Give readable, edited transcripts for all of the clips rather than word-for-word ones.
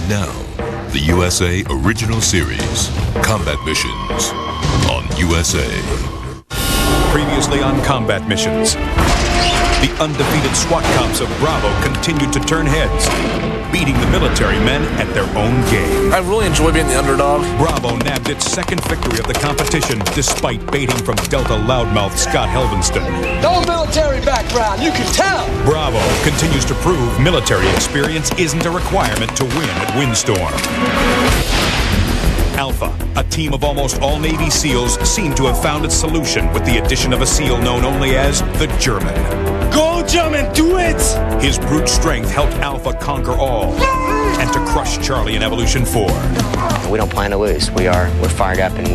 now, the USA Original Series, Combat Missions on USA. Previously on Combat Missions, the undefeated SWAT cops of Bravo continued to turn heads, beating the military men at their own game. I really enjoy being the underdog. Bravo nabbed its second victory of the competition despite baiting from Delta loudmouth Scott Helvenston. No military background, you can tell. Bravo continues to prove military experience isn't a requirement to win at Windstorm. Alpha, a team of almost all Navy SEALs, seemed to have found its solution with the addition of a SEAL known only as the German. Go German, do it! His brute strength helped Alpha conquer all and to crush Charlie in Evolution 4. We don't plan to lose. We're fired up, and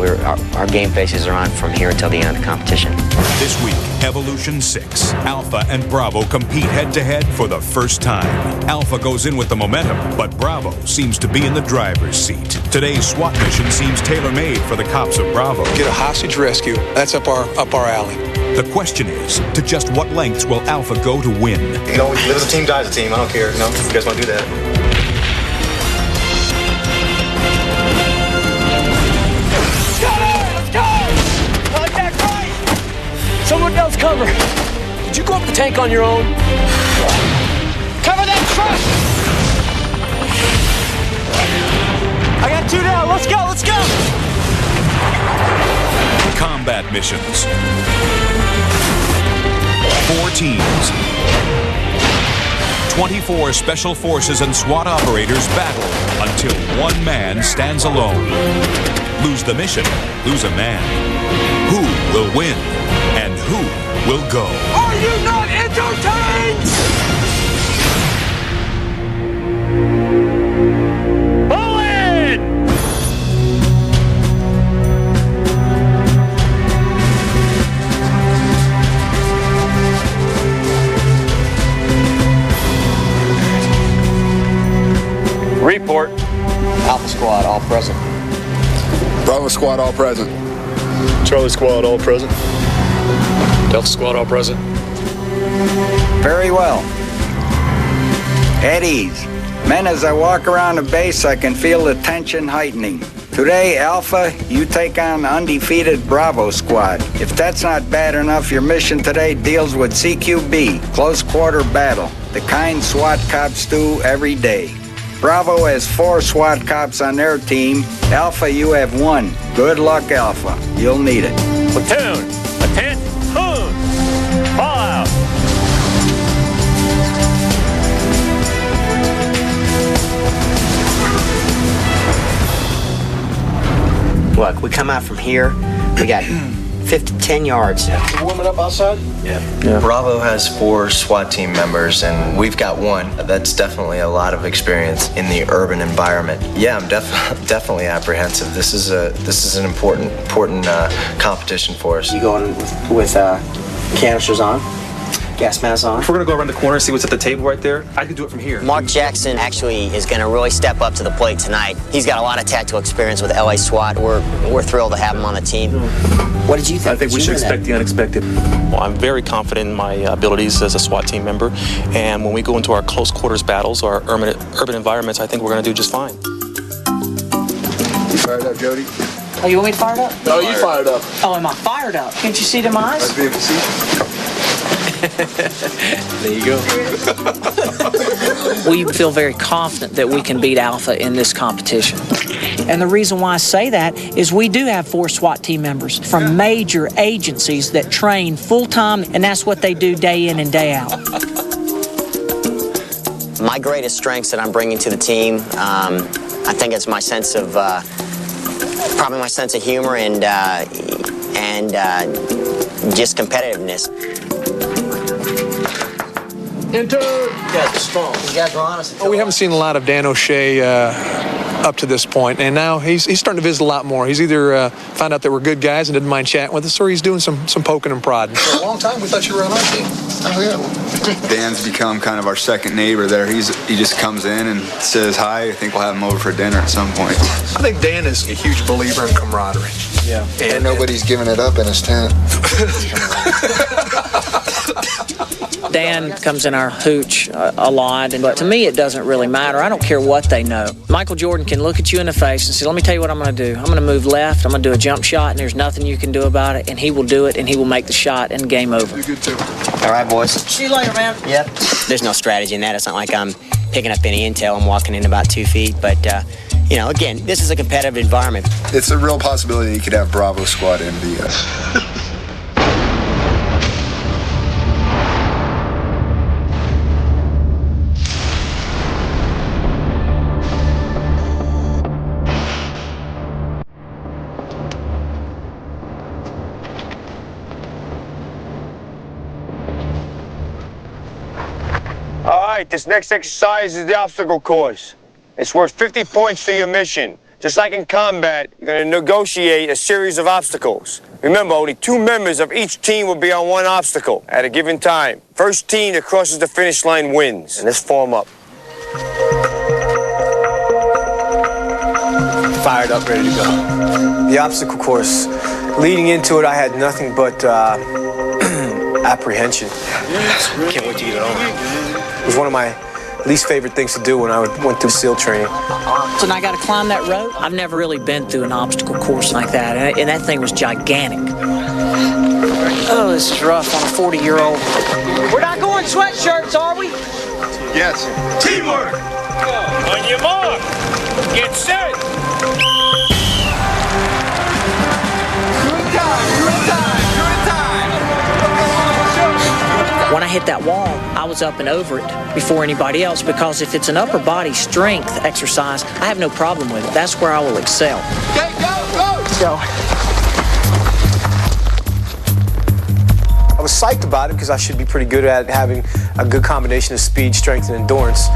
our game faces are on from here until the end of the competition. This week, Evolution 6. Alpha and Bravo compete head-to-head for the first time. Alpha goes in with the momentum, but Bravo seems to be in the driver's seat. Today's SWAT mission seems tailor-made for the cops of Bravo. Get a hostage rescue. That's up our alley. The question is, to just what lengths will Alpha go to win? You know, live as a team, die as a team. I don't care. You know, if you guys want to do that. Let's go! I like that right! Someone else cover. Did you go up the tank on your own? Cover that truck! I got two now. Let's go, let's go! Combat missions. 4 teams. 24 special forces and SWAT operators battle until one man stands alone. Lose the mission, lose a man. Who will win and who will go? Are you not entertained? Report. Alpha Squad, all present. Bravo Squad, all present. Charlie Squad, all present. Delta Squad, all present. Very well. At ease. Men, as I walk around the base, I can feel the tension heightening. Today, Alpha, you take on the undefeated Bravo Squad. If that's not bad enough, your mission today deals with CQB, close quarter battle, the kind SWAT cops do every day. Bravo has 4 SWAT cops on their team. Alpha, you have 1. Good luck, Alpha. You'll need it. Platoon, attention, fall out. Look, we come out from here, we got 10 yards. You warm it up outside? Yeah. Bravo has 4 SWAT team members, and we've got 1. That's definitely a lot of experience in the urban environment. Yeah, I'm definitely apprehensive. This is an important competition for us. You going with canisters on? Gas mask on? If we're gonna go around the corner and see what's at the table right there, I can do it from here. Mark Jackson actually is going to really step up to the plate tonight. He's got a lot of tactical experience with LA SWAT. We're thrilled to have him on the team. What did you think? I think we should expect the unexpected. Well, I'm very confident in my abilities as a SWAT team member, and when we go into our close quarters battles or our urban environments, I think we're going to do just fine. You fired up, Jody? Oh, you want me to fire it up? No, you fired up. Oh, am I fired up? Can't you see them eyes? Let's be able to see. There you go. We feel very confident that we can beat Alpha in this competition. And the reason why I say that is we do have 4 SWAT team members from major agencies that train full-time, and that's what they do day in and day out. My greatest strengths that I'm bringing to the team, I think it's my sense of, probably my sense of humor and just competitiveness. Enter! You guys are strong. You guys are honest. Well, we haven't seen a lot of Dan O'Shea up to this point, and now he's starting to visit a lot more. He's either found out that we're good guys and didn't mind chatting with us, or he's doing some poking and prodding. For a long time, we thought you were on our team. Oh, yeah. Dan's become kind of our second neighbor there. He just comes in and says hi. I think we'll have him over for dinner at some point. I think Dan is a huge believer in camaraderie. Yeah. And nobody's giving it up in his tent. Dan comes in our hooch a lot, but to me it doesn't really matter. I don't care what they know. Michael Jordan can look at you in the face and say, let me tell you what I'm going to do. I'm going to move left, I'm going to do a jump shot, and there's nothing you can do about it, and he will do it, and he will make the shot, and game over. All right, boys. See you later, man. Yep. There's no strategy in that. It's not like I'm picking up any intel. I'm walking in about 2 feet, but you know, again, this is a competitive environment. It's a real possibility you could have Bravo Squad in the All right, this next exercise is the obstacle course. It's worth 50 points to your mission. Just like in combat, you're going to negotiate a series of obstacles. Remember, only 2 members of each team will be on one obstacle at a given time. First team that crosses the finish line wins. And let's form up. Fired up, ready to go. The obstacle course, leading into it, I had nothing but apprehension. Can't wait to get it on. It was one of my least favorite things to do when I went through SEAL training. So now I got to climb that rope. I've never really been through an obstacle course like that, and that thing was gigantic. Oh, this is rough on a 40-year-old. We're not going sweatshirts, are we? Yes. Teamwork! On your mark! Get set! When I hit that wall, I was up and over it before anybody else, because if it's an upper body strength exercise, I have no problem with it. That's where I will excel. Okay, go! So I was psyched about it because I should be pretty good at having a good combination of speed, strength, and endurance.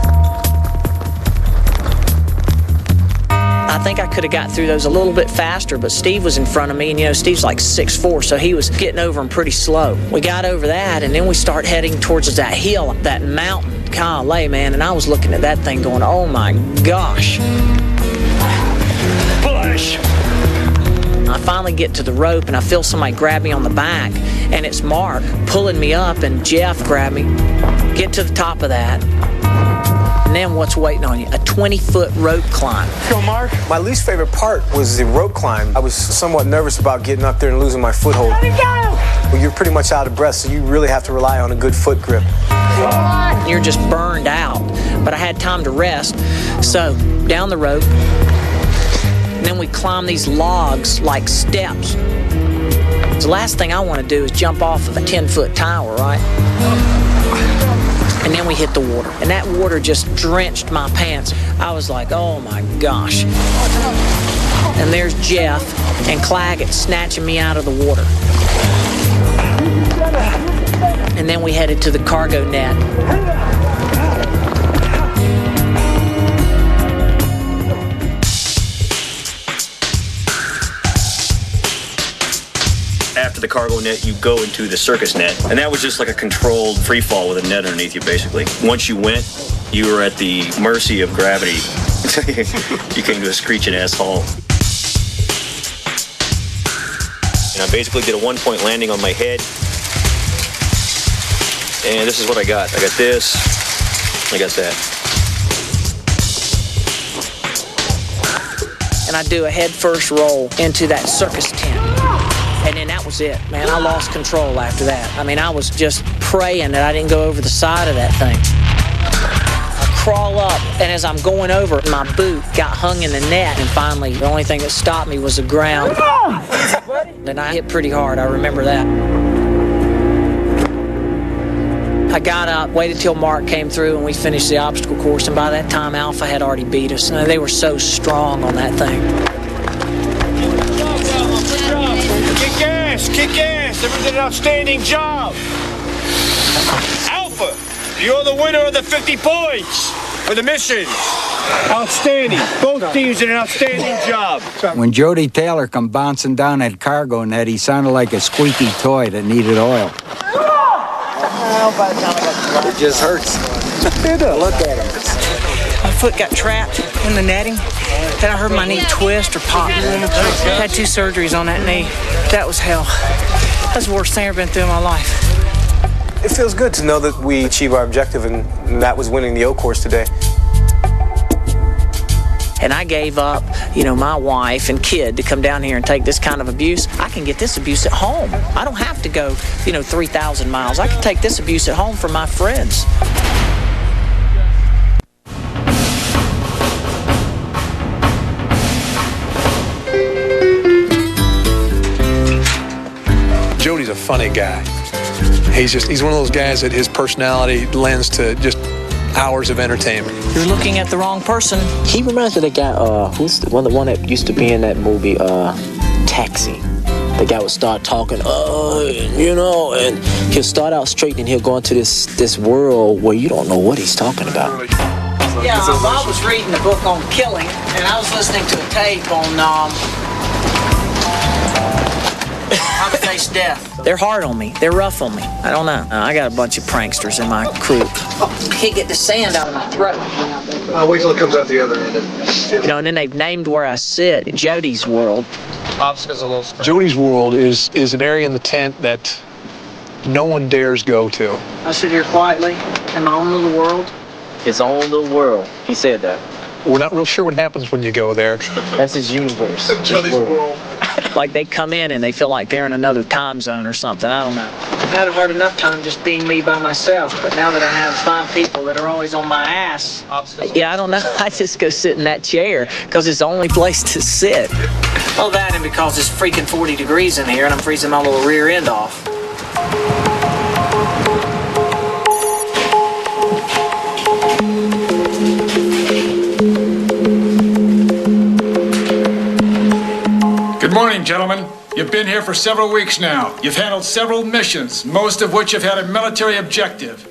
I think I could have got through those a little bit faster, but Steve was in front of me, and you know, Steve's like 6'4", so he was getting over them pretty slow. We got over that, and then we start heading towards that hill, that mountain. Golly, man, and I was looking at that thing going, oh my gosh. Push! I finally get to the rope, and I feel somebody grab me on the back, and it's Mark pulling me up, and Jeff grabbed me. Get to the top of that. And then what's waiting on you? A 20-foot rope climb. Go, Mark. My least favorite part was the rope climb. I was somewhat nervous about getting up there and losing my foothold. Let it go! Well, you're pretty much out of breath, so you really have to rely on a good foot grip. You're just burned out. But I had time to rest. So, down the rope. And then we climb these logs like steps. The last thing I want to do is jump off of a 10-foot tower, right? And then we hit the water, and that water just drenched my pants. I was like, oh my gosh. And there's Jeff and Claggett snatching me out of the water. And then we headed to the cargo net. After the cargo net, you go into the circus net. And that was just like a controlled free fall with a net underneath you, basically. Once you went, you were at the mercy of gravity. You came to a screeching ass halt. And I basically did a one-point landing on my head. And this is what I got. I got this. I got that. And I do a head-first roll into that circus tent. And then that was it, man. I lost control after that. I mean, I was just praying that I didn't go over the side of that thing. I crawl up, and as I'm going over, my boot got hung in the net, and finally, the only thing that stopped me was the ground. And I hit pretty hard, I remember that. I got up, waited till Mark came through, and we finished the obstacle course, and by that time, Alpha had already beat us. And they were so strong on that thing. Kick ass! Everyone did an outstanding job! Alpha, you're the winner of the 50 points for the mission. Outstanding. Both teams did an outstanding job. When Jody Taylor come bouncing down that cargo net, he sounded like a squeaky toy that needed oil. It just hurts. Look at him. My foot got trapped in the netting. Then I heard my knee twist or pop. Had 2 surgeries on that knee. That was hell. That's the worst thing I've been through in my life. It feels good to know that we achieved our objective, and that was winning the O course today. And I gave up, my wife and kid to come down here and take this kind of abuse. I can get this abuse at home. I don't have to go, 3,000 miles. I can take this abuse at home from my friends. Jody's a funny guy. He's one of those guys that his personality lends to just hours of entertainment. You're looking at the wrong person. He reminds me of the guy, who's the one that used to be in that movie, Taxi. The guy would start talking, and he'll start out straight and he'll go into this world where you don't know what he's talking about. Yeah, I was reading a book on killing, and I was listening to a tape on how to face death. They're hard on me. They're rough on me. I don't know. I got a bunch of pranksters in my crew. I can't get the sand out of my throat. Wait till it comes out the other end. And then they've named where I sit, Jody's world. Jody's world is an area in the tent that no one dares go to. I sit here quietly in my own little world. His own little world. He said that. We're not real sure what happens when you go there. That's his universe. Jody's world. Like they come in and they feel like they're in another time zone or something. I don't know. I've had a hard enough time just being me by myself, but now that I have 5 people that are always on my ass, I don't know. I just go sit in that chair because it's the only place to sit. Oh, that and because it's freaking 40 degrees in here and I'm freezing my little rear end off. Good morning, gentlemen. You've been here for several weeks now. You've handled several missions, most of which have had a military objective.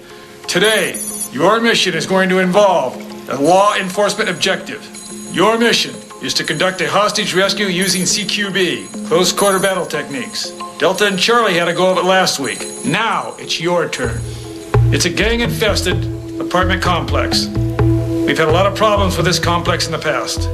Today, your mission is going to involve a law enforcement objective. Your mission is to conduct a hostage rescue using CQB, close quarter battle techniques. Delta and Charlie had a go of it last week. Now it's your turn. It's a gang-infested apartment complex. We've had a lot of problems with this complex in the past.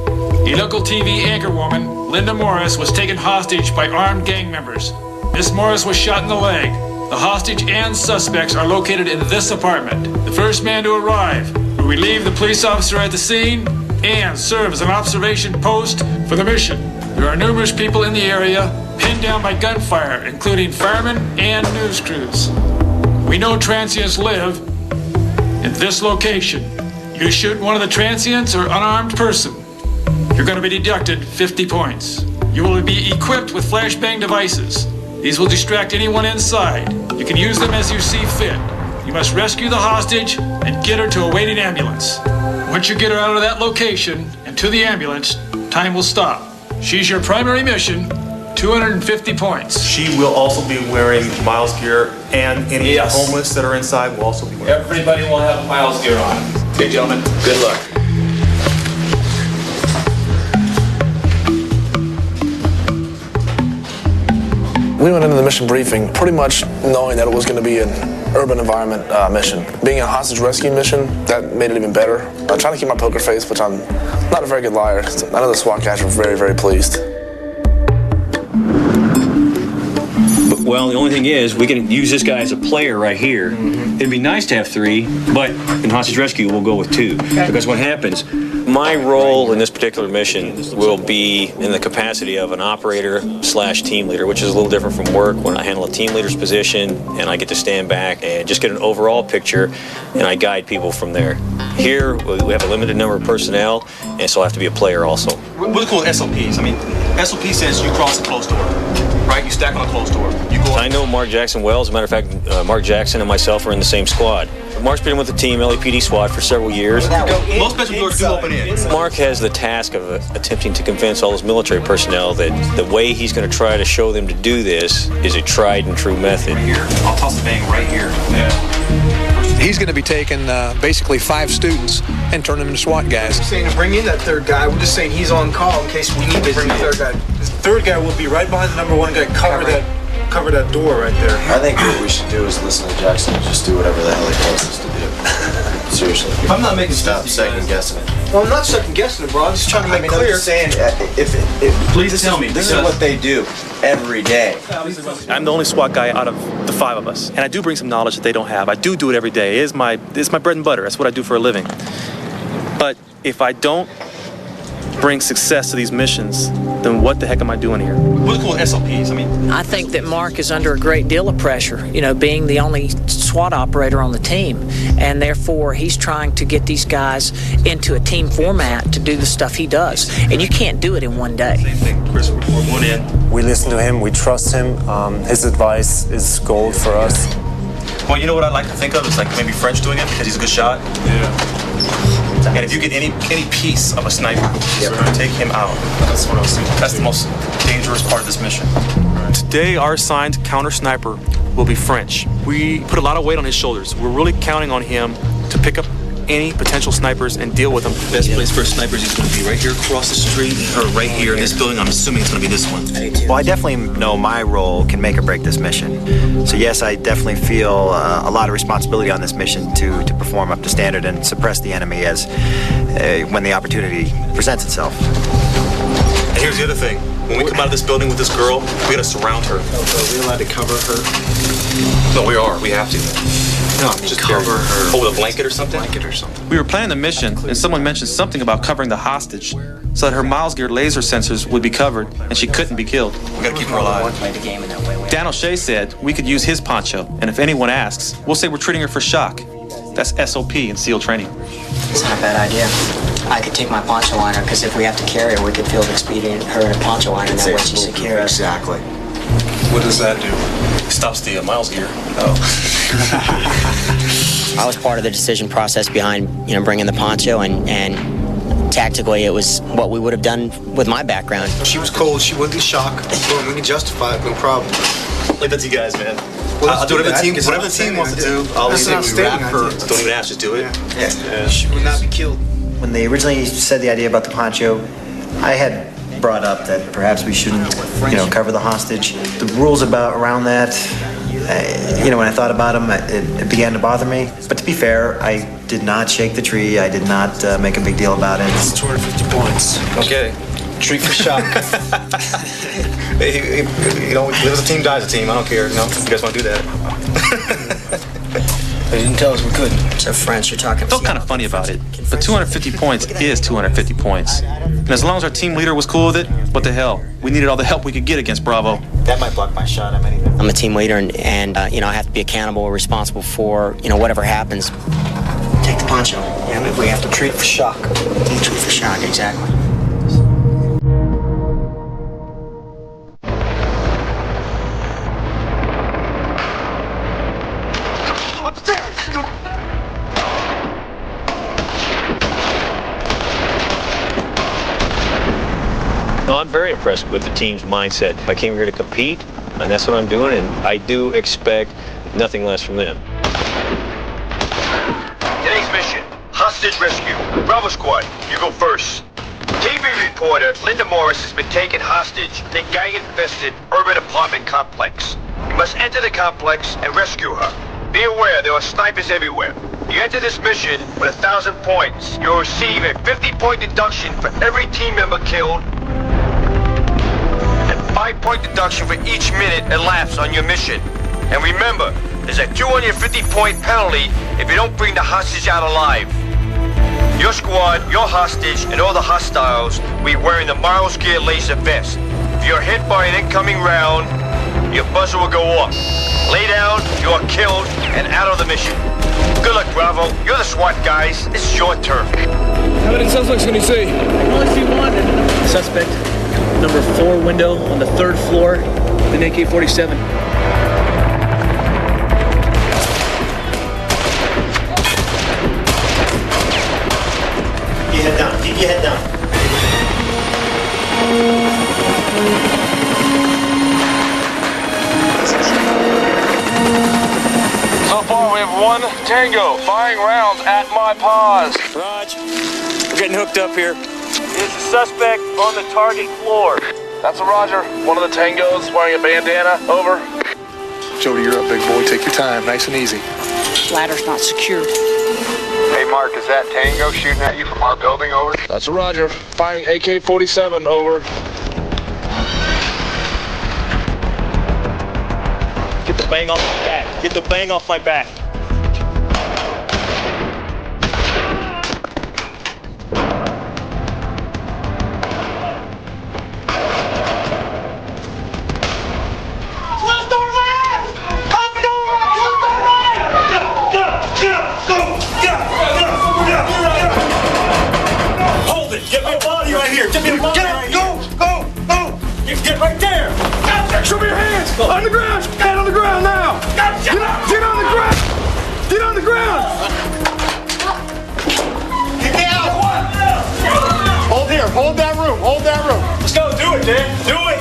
A local TV anchorwoman, Linda Morris, was taken hostage by armed gang members. Miss Morris was shot in the leg. The hostage and suspects are located in this apartment. The first man to arrive will relieve the police officer at the scene and serve as an observation post for the mission. There are numerous people in the area pinned down by gunfire, including firemen and news crews. We know transients live in this location. You shoot one of the transients or unarmed person, you're going to be deducted 50 points. You will be equipped with flashbang devices. These will distract anyone inside. You can use them as you see fit. You must rescue the hostage and get her to a waiting ambulance. Once you get her out of that location and to the ambulance, time will stop. She's your primary mission, 250 points. She will also be wearing Miles gear, and any homeless that are inside will also be wearing. Everybody will have Miles gear on. Okay, gentlemen, good luck. We went into the mission briefing pretty much knowing that it was going to be an urban environment mission. Being a hostage rescue mission, that made it even better. I'm trying to keep my poker face, which I'm not a very good liar. None of the SWAT guys were very, very pleased. Well, the only thing is, we can use this guy as a player right here. It'd be nice to have 3, but in hostage rescue, we'll go with 2. Because what happens, my role in this particular mission will be in the capacity of an operator/team leader, which is a little different from work when I handle a team leader's position and I get to stand back and just get an overall picture and I guide people from there. Here, we have a limited number of personnel, and so I have to be a player also. What are called SOPs? I mean, SOP says you cross a closed door, right? You stack on a closed door. You go. I know Mark Jackson well. As a matter of fact, Mark Jackson and myself are in the same squad. Mark's been with the team, LAPD SWAT, for several years. Most special doors do open in. Mark has the task of attempting to convince all those military personnel that the way he's going to try to show them to do this is a tried and true method. Here, I'll toss the bang right here. He's going to be taking basically 5 students and turn them into SWAT guys. We're saying to bring in that 3rd guy. We're just saying he's on call in case we need to bring the 3rd guy. The 3rd guy will be right behind the number 1 guy. Cover that door right there. I think what we should do is listen to Jackson and just do whatever the hell he tells us to do. Seriously. I'm not making stop second guessing it. Well, I'm not second guessing it, bro. I'm just trying to make it clear. I'm just saying, if please tell me. This is what they do every day. I'm the only SWAT guy out of the 5 of us. And I do bring some knowledge that they don't have. I do it every day. It's my bread and butter. That's what I do for a living. But if I don't bring success to these missions, then what the heck am I doing here? What's cool with SLPs? I think that Mark is under a great deal of pressure, being the only SWAT operator on the team, and therefore he's trying to get these guys into a team format to do the stuff he does, and you can't do it in one day. Same thing, Chris, we're going in. We listen to him, we trust him. His advice is gold for us. Well, you know what I like to think of is like maybe French doing it because he's a good shot. Yeah. And if you get any piece of a sniper, take him out. That's what I was thinking. That's the most dangerous part of this mission. Right. Today, our assigned counter sniper will be French. We put a lot of weight on his shoulders. We're really counting on him to pick up any potential snipers and deal with them. The best place for snipers is going to be right here across the street, or right here in this building. I'm assuming it's going to be this one. Well, I definitely know my role can make or break this mission. So yes, I definitely feel a lot of responsibility on this mission to perform up to standard and suppress the enemy as when the opportunity presents itself. And here's the other thing. When we come out of this building with this girl, we got to surround her. Are we allowed to cover her? No, we are. We have to. No, I mean just cover her. Oh, with a blanket or something? Blanket or something. We were planning the mission, and someone mentioned something about covering the hostage so that her Miles Gear laser sensors would be covered and she couldn't be killed. We gotta keep her alive. Dan O'Shea said we could use his poncho, and if anyone asks, we'll say we're treating her for shock. That's SOP in SEAL training. It's not a bad idea. I could take my poncho liner, because if we have to carry her, we could field expedient her in a poncho liner, and that way she's secure. Exactly. What does that do? It stops the Miles Gear. Oh. I was part of the decision process behind, bringing the poncho, and tactically it was what we would have done with my background. She was cold. She wouldn't shock. Boom, we can justify it. No problem. Leave that to you guys, man. Well, I'll do whatever the team wants to do. I'll leave it. We wrap her. Don't even ask, just do it. Yeah. She would not be killed. When they originally said the idea about the poncho, I had brought up that perhaps we shouldn't, cover the hostage. The rules around that, when I thought about them, it began to bother me. But to be fair, I did not shake the tree. I did not make a big deal about it. It's 250 points. Okay. Treat for shock. Live as a team, die as a team. I don't care. No, you guys want to do that? They didn't tell us we couldn't. So French, you're talking. I felt kind of funny about it, but 250 points is 250 points. And as long as our team leader was cool with it, what the hell? We needed all the help we could get against Bravo. That might block my shot. I'm a team leader, and I have to be accountable or responsible for, whatever happens. Take the poncho. Yeah, we have to treat for shock. Treat for shock, exactly. No, I'm very impressed with the team's mindset. I came here to compete, and that's what I'm doing, and I do expect nothing less from them. Today's mission, hostage rescue. Bravo Squad, you go first. TV reporter Linda Morris has been taken hostage in a gang-infested urban apartment complex. You must enter the complex and rescue her. Be aware there are snipers everywhere. You enter this mission with 1,000 points. You'll receive a 50-point deduction for every team member killed, and 5-point deduction for each minute elapsed on your mission. And remember, there's a 250-point penalty if you don't bring the hostage out alive. Your squad, your hostage, and all the hostiles will be wearing the Miles Gear laser vest. If you're hit by an incoming round, your buzzer will go off. Lay down, you are killed, and out of the mission. Good luck, Bravo. You're the SWAT guys. This is your turn. How many suspects can you see? I only see one. Suspect, number 4 window on the 3rd floor, an AK-47. Keep your head down. Keep your head down. So far, we have 1 Tango firing rounds at my paws. Raj, we're getting hooked up here. Is the suspect on the target floor? That's a Roger. One of the Tangos wearing a bandana. Over. Jody, you're up, big boy. Take your time. Nice and easy. Ladder's not secured. Hey, Mark, is that Tango shooting at you from our building? Over. That's a Roger. Firing AK-47. Over. Get the bang off my back. Get the bang off my back. Hold it! Get my body right here! Get me a body right here! Go! Get right there! Show me your hands! On the ground! Hand on the ground now! Get on the ground! Get on the ground! Get down! Hold here! Hold that room! Hold that room! Let's go! Do it, Dan! Do it!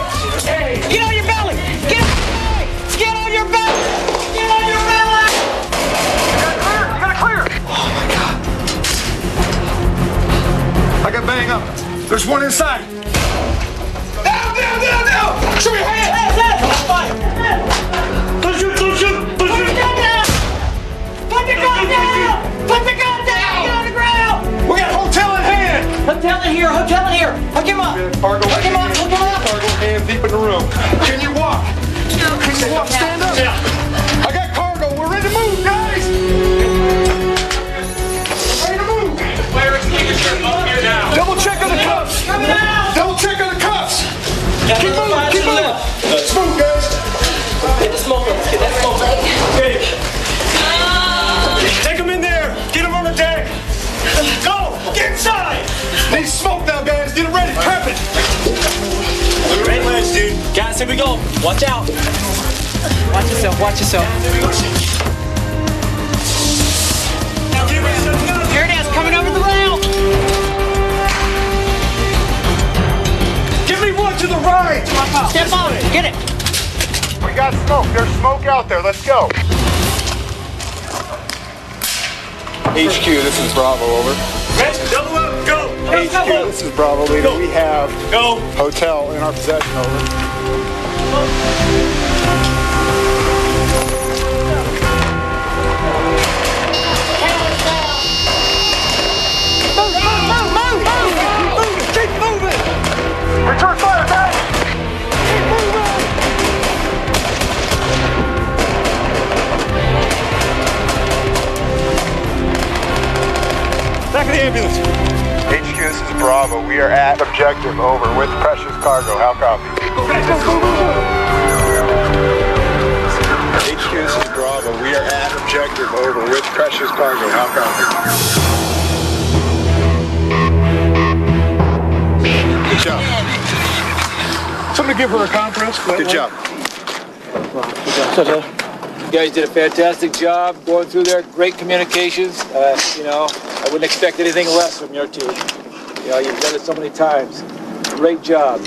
Get on your belly! Get on your belly! Get on your belly! You gotta clear! Oh my God! I got bang up. There's one inside. Down! Show me your hands! Don't shoot! Put the gun down! Put the gun down! Get on the ground! We got hotel in hand! Hotel in here! Hook him up! Cargo. Hook him up! Cargo hand deep in the room. Can you walk? Can you walk? Stand up! Yeah. I got cargo. We're ready to move, guys! Ready to move! Fire extinguisher up here now. Double check on the cuffs! Double check on the cuffs! Keep moving! Let's move, guys! Get the smoke. Let's get that smoke. Okay. Take him in there! Get him on the deck! Go! Get inside! Need smoke now, guys! Get it ready! Prep it! Great legs, dude. Guys, here we go. Watch out. Watch yourself. Here it is, coming over the rail. Give me one to the right! Step on it. Get it. We got smoke. There's smoke out there. Let's go. HQ, this is Bravo, over. Ready? Double up. Go. HQ, this is Bravo, leader. We have hotel in our possession, over. Move! Keep moving! Return fire, back! Keep moving! Back of the ambulance. HQ, this is Bravo. We are at objective, over, with precious cargo. How copy? HQ, this is Bravo. We are at objective, over, with precious cargo. How copy? Good job. Somebody give her a compress. Good job. You guys did a fantastic job going through there. Great communications. I wouldn't expect anything less from your team. You've done it so many times. Great job.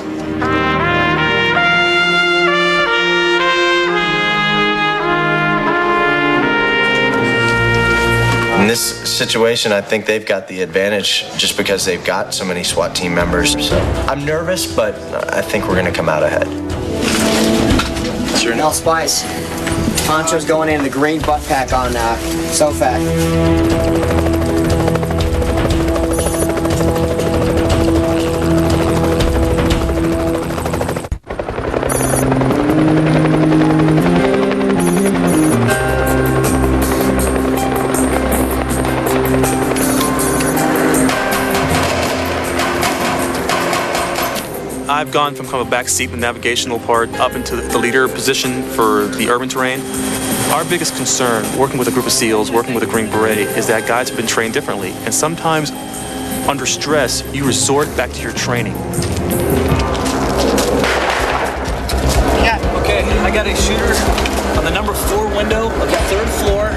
In this situation, I think they've got the advantage just because they've got so many SWAT team members. So I'm nervous, but I think we're going to come out ahead. Sure. Mel Spice. Poncho's going in the green butt pack on SOFAC. I've gone from kind of a back seat, the navigational part, up into the leader position for the urban terrain. Our biggest concern, working with a group of SEALs, working with a Green Beret, is that guys have been trained differently. And sometimes, under stress, you resort back to your training. Yeah, okay, I got a shooter on the number 4 window of the 3rd floor.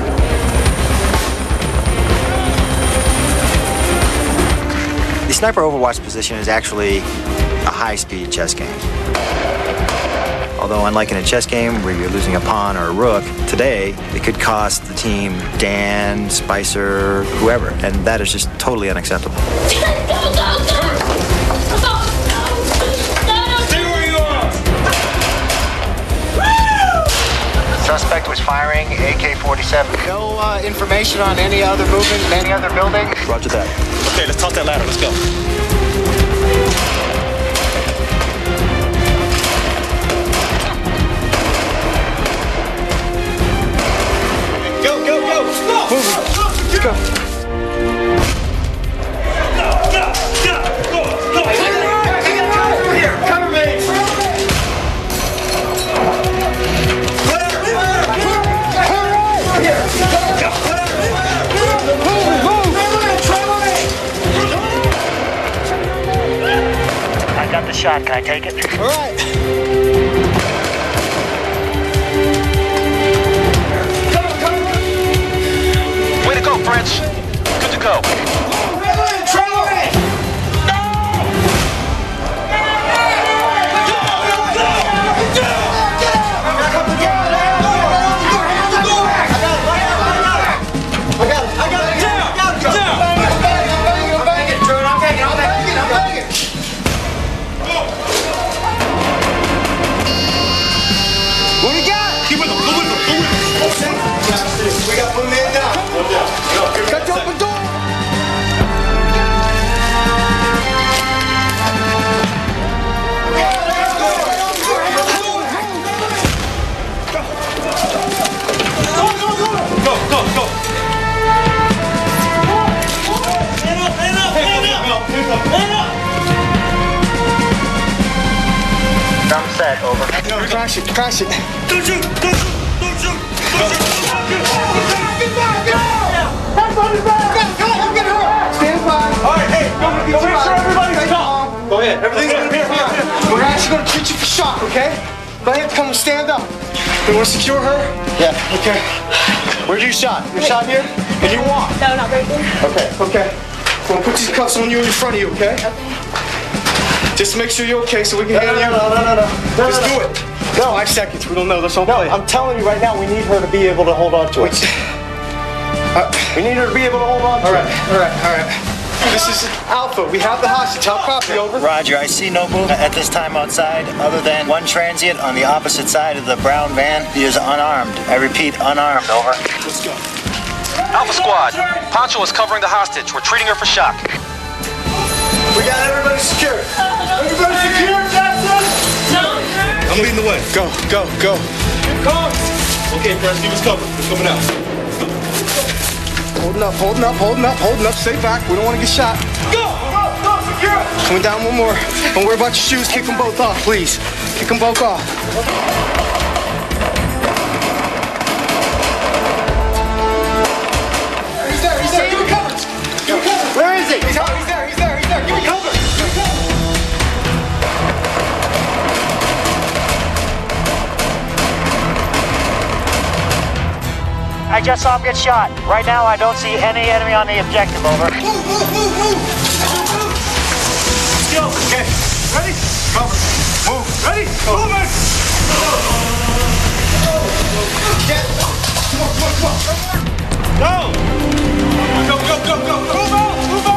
The sniper overwatch position is actually a high-speed chess game. Although unlike in a chess game where you're losing a pawn or a rook, today it could cost the team Dan, Spicer, whoever, and that is just totally unacceptable. Stay where you are! Suspect was firing AK-47. No information on any other movement in any other building? Roger that. Okay, let's top that ladder. Let's go. Let's go. Cover me. I got the shot. Can I take it? All right. Way to go, French. Good to go. We got one man down. Cut the open door. Go. I'm set, over. Crash it. Don't shoot. Stand by. All right, hey, go make sure everybody's calm. Go ahead. Everything's gonna be fine. We're actually gonna treat you for shock, okay? Go ahead, come and stand up. You want to secure her? Yeah. Okay. Where's your shot? Your shot here? And you walk? No, not right there. Okay. We'll put these cuffs on you in front of you, okay? Just make sure you're okay so we can handle you. No. Just do it. No, 5 seconds. We don't know. That's all. No, I'm telling you right now, we need her to be able to hold on to it. We need her to be able to hold on to it. All right. This is Alpha. We have the hostage. How copy, over? Roger, I see no movement at this time outside other than one transient on the opposite side of the brown van. He is unarmed. I repeat, unarmed, over. Let's go. Alpha Squad, Poncho is covering the hostage. We're treating her for shock. We got everybody secured. Everybody secured, Jackson? No. I'm leading the way. Go. Come. Okay, Fresh, he was covered. We're coming out. Holding up. Stay back. We don't want to get shot. Go, secure. Coming down one more. Don't worry about your shoes. Kick them both off, please. Kick them both off. He's there. Give me cover. Where is he? He's there. Give me cover. I just saw him get shot. Right now, I don't see any enemy on the objective, over. Move. Skill. Okay. Ready? Cover. Move. Ready? Moving. Come on. Go. Move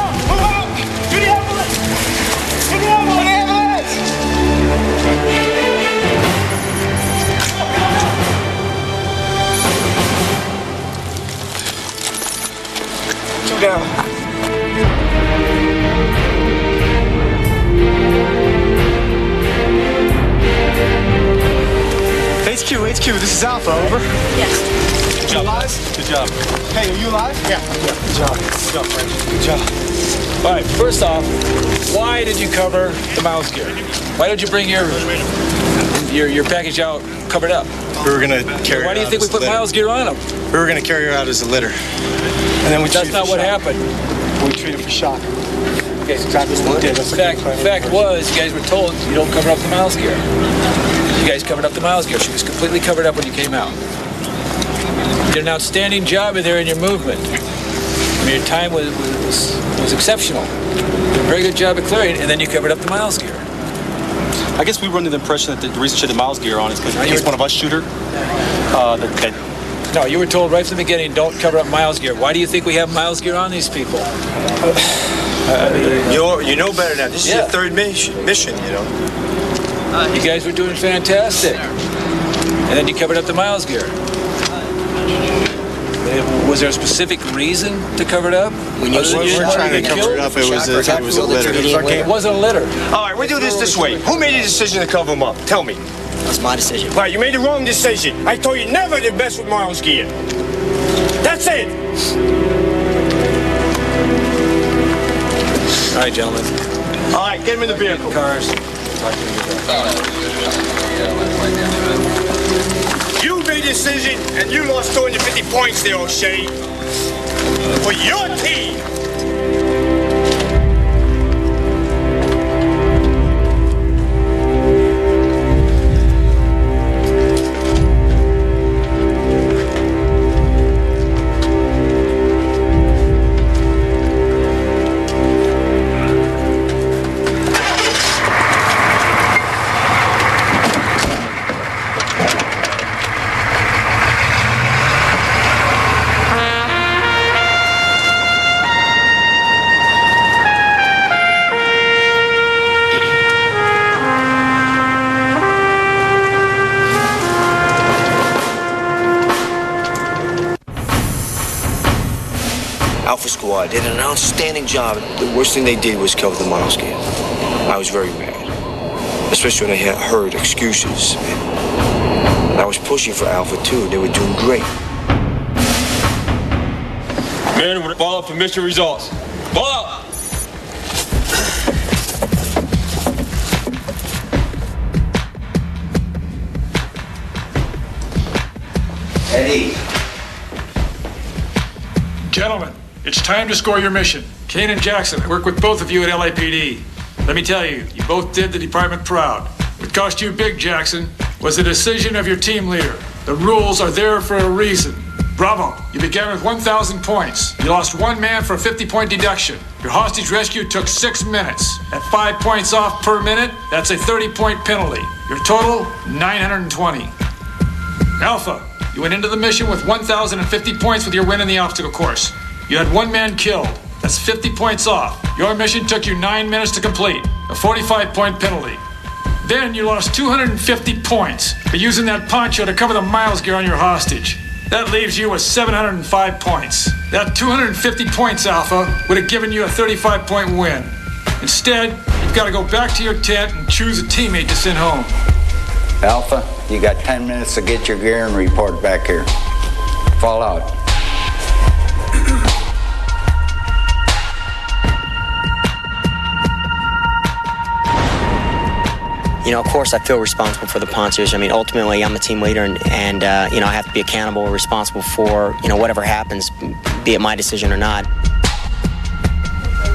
out. Do the ambulance. Two down. HQ, this is Alpha, over. Yes. Good job, alive? Good job. Hey, are you alive? Yeah. Good job, French. Good job. All right, first off, why did you cover the mouse gear? Why did you bring your package out covered up? We were gonna carry her Why do you out think we as a put litter. miles gear on them? We were gonna carry her out as a litter. And then we That's not what happened. We treated for shock. Okay, exactly what we did. Fact was, you guys were told you don't cover up the miles gear. You guys covered up the miles gear. She was completely covered up when you came out. You did an outstanding job in there in your movement. I mean, your time was exceptional. You did a very good job at clearing, and then you covered up the miles gear. I guess we were under the impression that the reason she had the miles gear on is because in case one of us shoot her. No, you were told right from the beginning, don't cover up miles gear. Why do you think we have miles gear on these people? You know better now. This is your third mission, you know. You guys were doing fantastic. And then you covered up the miles gear. Was there a specific reason to cover it up? We weren't trying to cover it up. It was a litter. It wasn't a litter. All right, we do this way. Who made the decision to cover him up? Tell me. That's my decision. Right, you made the wrong decision. I told you never to mess with Miles' gear. That's it. All right, gentlemen. All right, get him in the vehicle. Cars. You made a decision, and you lost 250 points there, O'Shea. For your team. Alpha Squad did an outstanding job. The worst thing they did was cover the miles gap. I was very mad, especially when I had heard excuses. And I was pushing for Alpha too. They were doing great. Men, we're follow up for mission results. Follow up! Eddie. Gentlemen, it's time to score your mission. Kane and Jackson, I work with both of you at LAPD. Let me tell you, you both did the department proud. What cost you big, Jackson, was the decision of your team leader. The rules are there for a reason. Bravo, you began with 1,000 points. You lost one man for a 50-point deduction. Your hostage rescue took 6 minutes. At 5 points off per minute, that's a 30-point penalty. Your total, 920. Alpha, you went into the mission with 1,050 points with your win in the obstacle course. You had one man killed. That's 50 points off. Your mission took you 9 minutes to complete, a 45-point penalty. Then you lost 250 points for using that poncho to cover the miles gear on your hostage. That leaves you with 705 points. That 250 points, Alpha, would have given you a 35-point win. Instead, you've got to go back to your tent and choose a teammate to send home. Alpha, you got 10 minutes to get your gear and report back here. Fall out. You know, of course, I feel responsible for the ponchos. I mean, ultimately, I'm the team leader, and you know, I have to be accountable or responsible for, you know, whatever happens, be it my decision or not.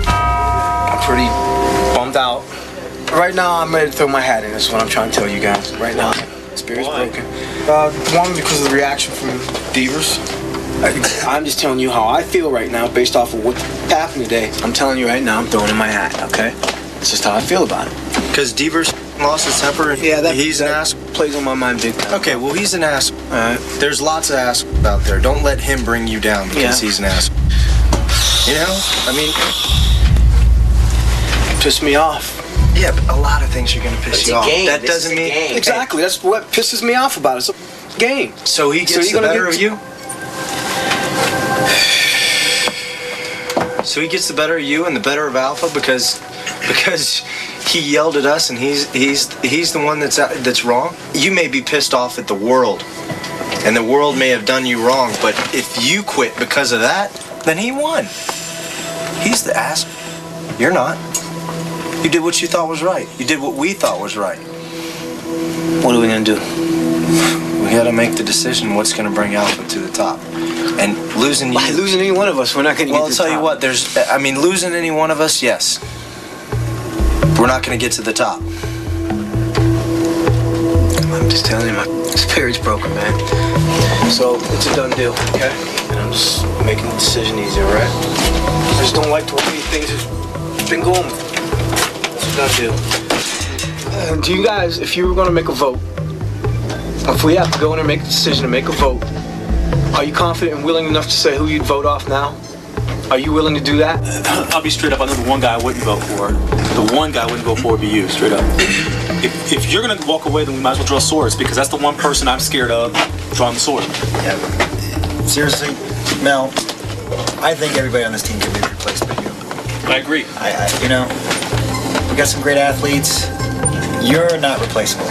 I'm pretty bummed out. Right now, I'm ready to throw my hat in. That's what I'm trying to tell you guys. Right now, spirit's broken. One, because of the reaction from Devers. I'm just telling you how I feel right now based off of what happened today. I'm telling you right now, I'm throwing in my hat, okay? It's just how I feel about it. Because Devers lost his temper? Yeah, he's an ass. Plays on my mind big time. Okay, well, he's an ass. There's lots of ass out there. Don't let him bring you down because he's an ass. You know? I mean... Piss me off. Yeah, but a lot of things are going to piss you off. That doesn't mean... Game. Exactly. That's what pisses me off about it. It's a game. So he gets the better of you? So he gets the better of you and the better of Alpha because he yelled at us and he's the one that's wrong? You may be pissed off at the world, and the world may have done you wrong, but if you quit because of that, then he won. He's the ass. You're not. You did what you thought was right. You did what we thought was right. What are we gonna do? We gotta make the decision what's gonna bring Alpha to the top. And losing you... By losing any one of us, we're not gonna get to the top. Well, I'll tell you what, losing any one of us, yes. We're not gonna get to the top. I'm just telling you, my spirit's broken, man. So, it's a done deal, okay? And I'm just making the decision easier, right? I just don't like the way things have been going. It's a done deal. Do you guys, if you were gonna make a vote, if we have to go in and make a decision and make a vote, are you confident and willing enough to say who you'd vote off now? Are you willing to do that? I'll be straight up. I know the one guy I wouldn't vote for. The one guy I wouldn't vote for would be you, straight up. If you're going to walk away, then we might as well draw swords, because that's the one person I'm scared of, drawing the sword. Yeah. Seriously, Mel, I think everybody on this team can be replaced by you. I agree. You know, we got some great athletes. You're not replaceable.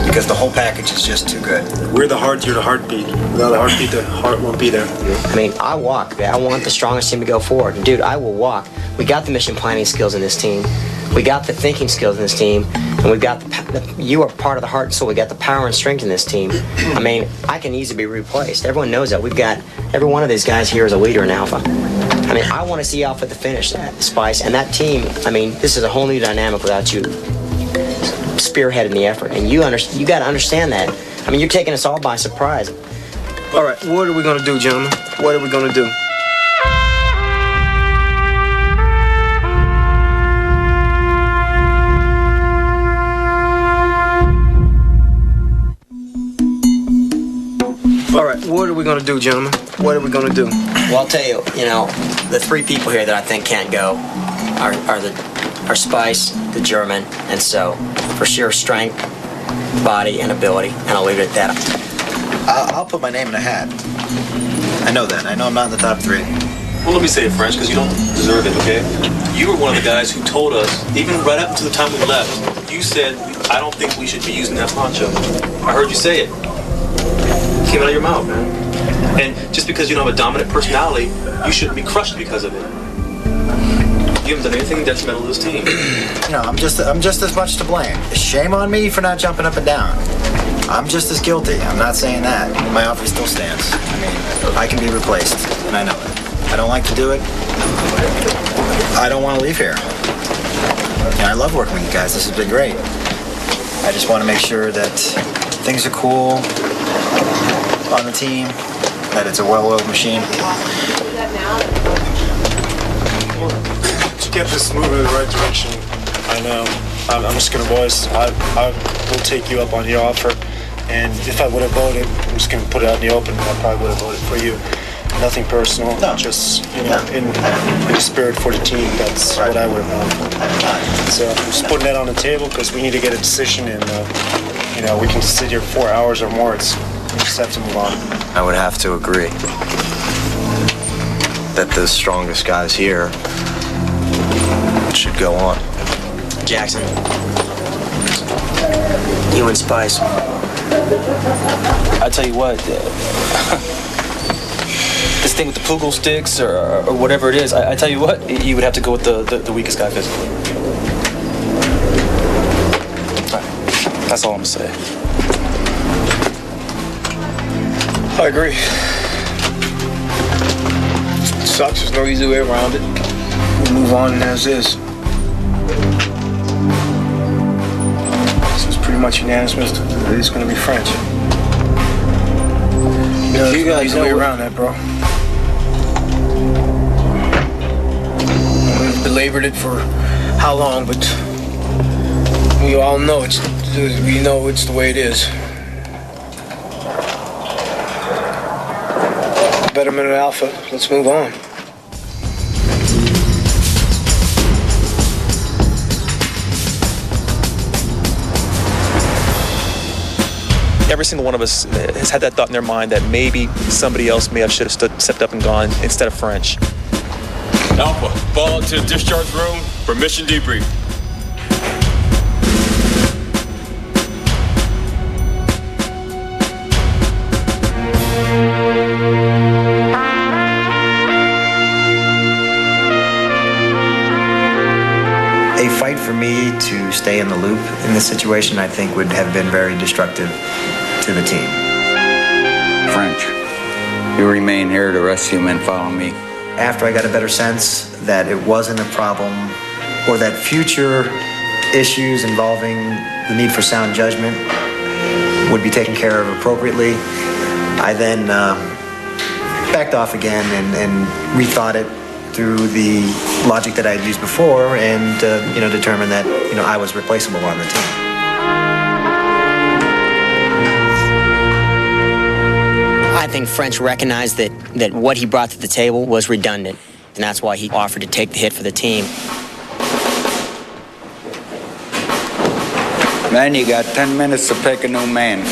because the whole package is just too good. We're the heart, you're the heartbeat. Without the heartbeat, the heart won't be there. I mean, I walk. I want the strongest team to go forward. Dude, I will walk. We got the mission planning skills in this team. We got the thinking skills in this team. And we've got you are part of the heart and soul. We got the power and strength in this team. I mean, I can easily be replaced. Everyone knows that. We've got, every one of these guys here is a leader in Alpha. I mean, I want to see Alpha at the finish, Spice. And that team, I mean, this is a whole new dynamic without you spearheading the effort. And you got to understand that. I mean, you're taking us all by surprise. All right, what are we going to do, gentlemen? What are we going to do? All right, what are we going to do, gentlemen? What are we going to do? Well, I'll tell you, the three people here that I think can't go are Spice, the German, and So. For sheer strength, body, and ability. And I'll leave it at that. I'll put my name in a hat. I know that. I know I'm not in the top 3. Well, let me say it, French, because you don't deserve it, okay? You were one of the guys who told us, even right up until the time we left, you said, I don't think we should be using that poncho. I heard you say it. It came out of your mouth, man. And just because you don't have a dominant personality, you shouldn't be crushed because of it. You haven't done anything detrimental to this team. I'm just as much to blame. Shame on me for not jumping up and down. I'm just as guilty. I'm not saying that. My offer still stands. I mean, I can be replaced, and I know it. I don't like to do it. I don't want to leave here. I love working with you guys. This has been great. I just want to make sure that things are cool on the team, that it's a well-oiled machine. To get this moving in the right direction, I know. I'm just gonna, boys, I will take you up on your offer. And if I would have voted, I'm just gonna put it out in the open, I probably would have voted for you. Nothing personal, just, in the spirit for the team, that's what I would have voted for. So I'm just putting that on the table because we need to get a decision and, we can sit here 4 hours or more. We just have to move on. I would have to agree that the strongest guys here should go on. Jackson. You and Spice. I tell you what, this thing with the Pugel sticks or whatever it is, I tell you what, you would have to go with the weakest guy physically. That's all I'm gonna say. I agree. It sucks. There's no easy way around it. We'll move on as is. This is pretty much unanimous. It's going to be French. You guys know around that, bro. We've belabored it for how long, but we all know it's the way it is. Betterment of Alpha. Let's move on. Every single one of us has had that thought in their mind that maybe somebody else should have stepped up and gone instead of French. Alpha, fall into the discharge room for mission debrief. A fight for me to stay in the loop in this situation, I think, would have been very destructive to the team. French, you remain here. The rest of you men follow me. After I got a better sense that it wasn't a problem, or that future issues involving the need for sound judgment would be taken care of appropriately, I then backed off again and rethought it through the logic that I had used before, and determined that I was replaceable on the team. I think French recognized that what he brought to the table was redundant, and that's why he offered to take the hit for the team. Man, you got 10 minutes to pick a new man.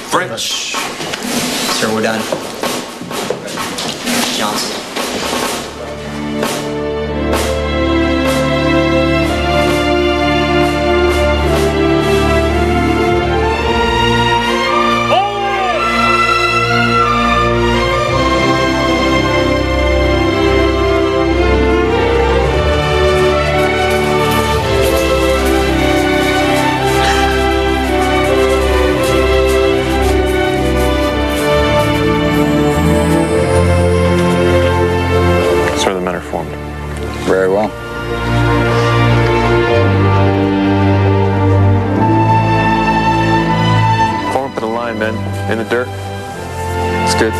French. Sir, we're done. Johnson. Very well. Form up in a line, men. In the dirt. It's good.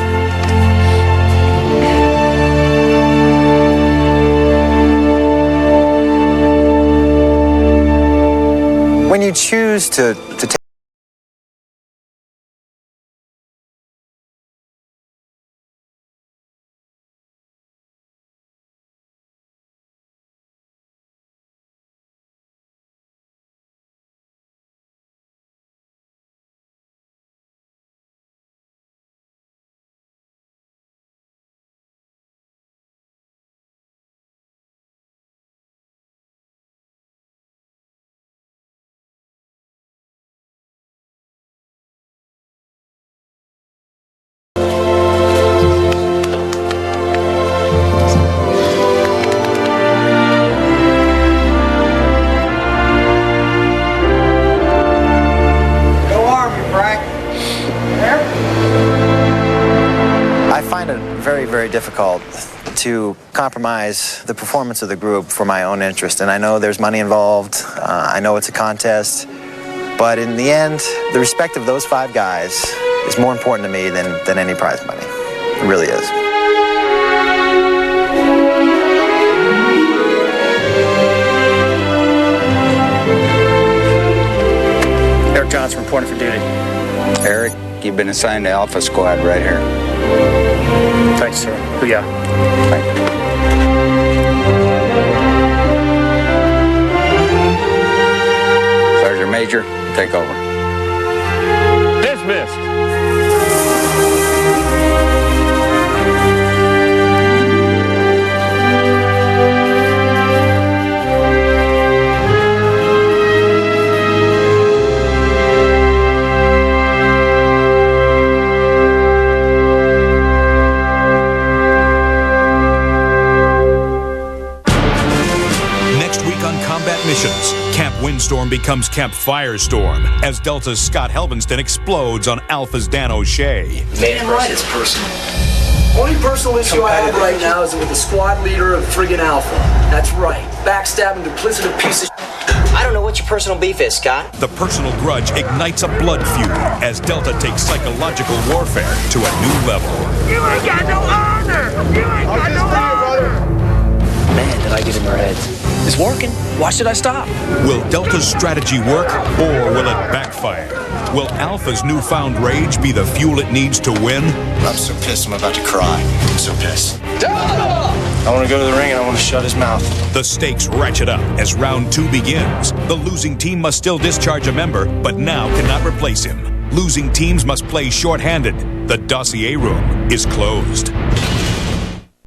When you choose to take very difficult to compromise the performance of the group for my own interest. And I know there's money involved. I know it's a contest. But in the end, the respect of those 5 guys is more important to me than any prize money. It really is. Eric Johnson reporting for duty. Eric, you've been assigned to Alpha Squad right here. Thanks, sir. Booyah. Thank you. Sergeant Major, take over. Dismissed. Missions. Camp Windstorm becomes Camp Firestorm as Delta's Scott Helvenston explodes on Alpha's Dan O'Shea. Damn right, it's personal. Only personal issue I have right now is with the squad leader of friggin' Alpha. That's right. Backstabbing, duplicitous piece of I don't know what your personal beef is, Scott. The personal grudge ignites a blood feud as Delta takes psychological warfare to a new level. You ain't got no honor! You ain't got no honor! Man, did I get in their heads. It's working. Why should I stop? Will Delta's strategy work, or will it backfire? Will Alpha's newfound rage be the fuel it needs to win? I'm so pissed I'm about to cry. I'm so pissed. I want to go to the ring and I want to shut his mouth. The stakes ratchet up as round 2 begins. The losing team must still discharge a member, but now cannot replace him. Losing teams must play short-handed. The dossier room is closed.